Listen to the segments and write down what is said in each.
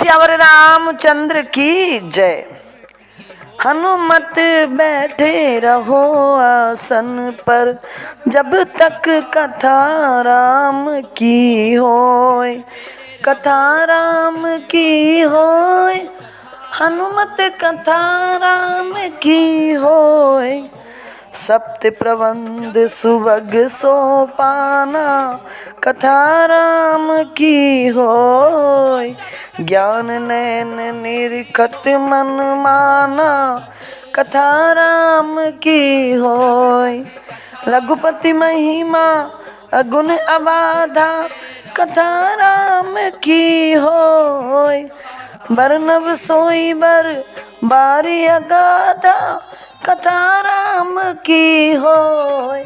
सियावर रामचंद्र की जय। हनुमत बैठे रहो आसन पर, जब तक कथा राम की होय। कथा राम की होय, हनुमत कथा राम की होय। सप्त प्रबंध सुभग सोपाना, कथा राम की होय। ज्ञान नैन निरखत मन माना, कथा राम की होय। रघुपति महिमा अगुण अबाधा, कथा राम की होय। बरनब सोई बर बारी अगाधा, कथा राम की होय।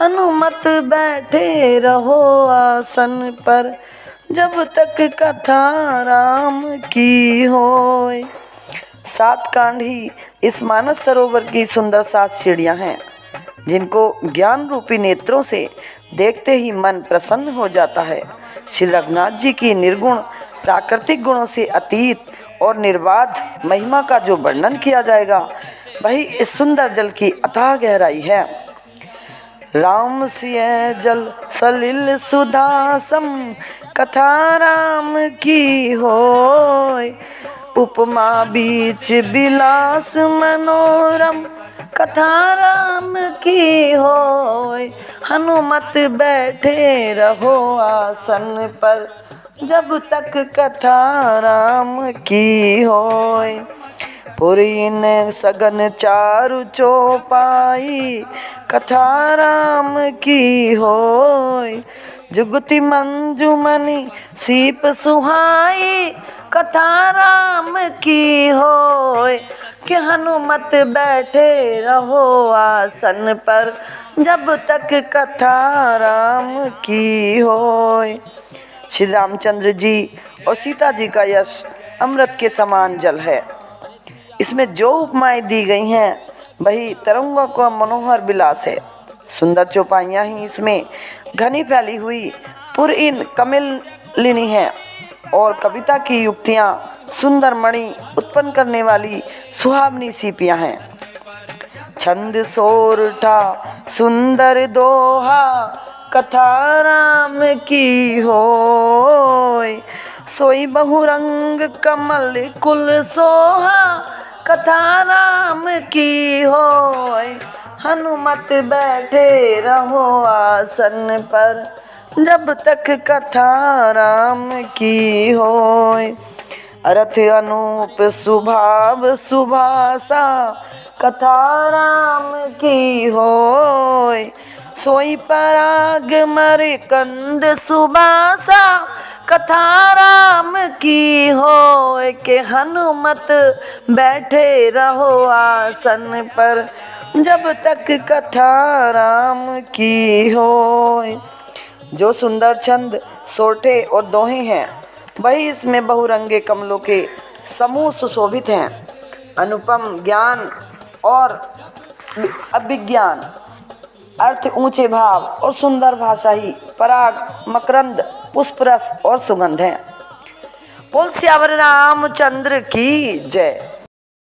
हनुमत बैठे रहो आसन पर, जब तक कथा राम की होय। 7 कांड ही इस मानस सरोवर की सुंदर 7 सीढ़ियां हैं, जिनको ज्ञान रूपी नेत्रों से देखते ही मन प्रसन्न हो जाता है। श्री रघुनाथ जी की निर्गुण प्राकृतिक गुणों से अतीत और निर्बाध महिमा का जो वर्णन किया जाएगा, वही इस सुंदर जल की अथाह गहराई है। राम सिय जल सलिल सुधासम, कथा राम की होय। उपमा बीच विलास मनोरम, कथा राम की होय। हनुमत बैठे रहो आसन पर, जब तक कथा राम की होय। पुरीन सगन चारु चौपाई, कथा राम की होय। जुगति मंजुमणि सीप सुहाई, कथा राम की होय। कि हनुमत बैठे रहो आसन पर, जब तक कथा राम की होय। श्री रामचंद्र जी और सीता जी का यश अमृत के समान जल है। इसमें जो उपमाएं दी गई हैं, वही तरंगों का मनोहर विलास है। सुंदर चौपाइयाँ ही इसमें घनी फैली हुई पुरइन कमलिनी हैं, और कविता की युक्तियाँ सुंदर मणि उत्पन्न करने वाली सुहावनी सीपियाँ हैं। छंद सोरठा सुंदर दोहा, कथा राम की होय। सोई बहुरंग कमल कुल सोहा, कथा राम की होय। हनुमत बैठे रहो आसन पर, जब तक कथा राम की होय। अर्थ अनूप सुभाव सुभाषा, कथा राम की होय। सोई पराग मर कंद सुबासा, कथा राम की होय। के हनुमत बैठे रहो आसन पर, जब तक कथा राम की होय। जो सुंदर छंद सोरठे और दोहे हैं, वही इसमें बहुरंगे कमलों के समूह सुशोभित हैं। अनुपम ज्ञान और अभिज्ञान, अर्थ ऊंचे भाव और सुंदर भाषा ही पराग मकरंद पुष्परस और सुगंध हैं। बोल सियावर रामचंद्र की जय।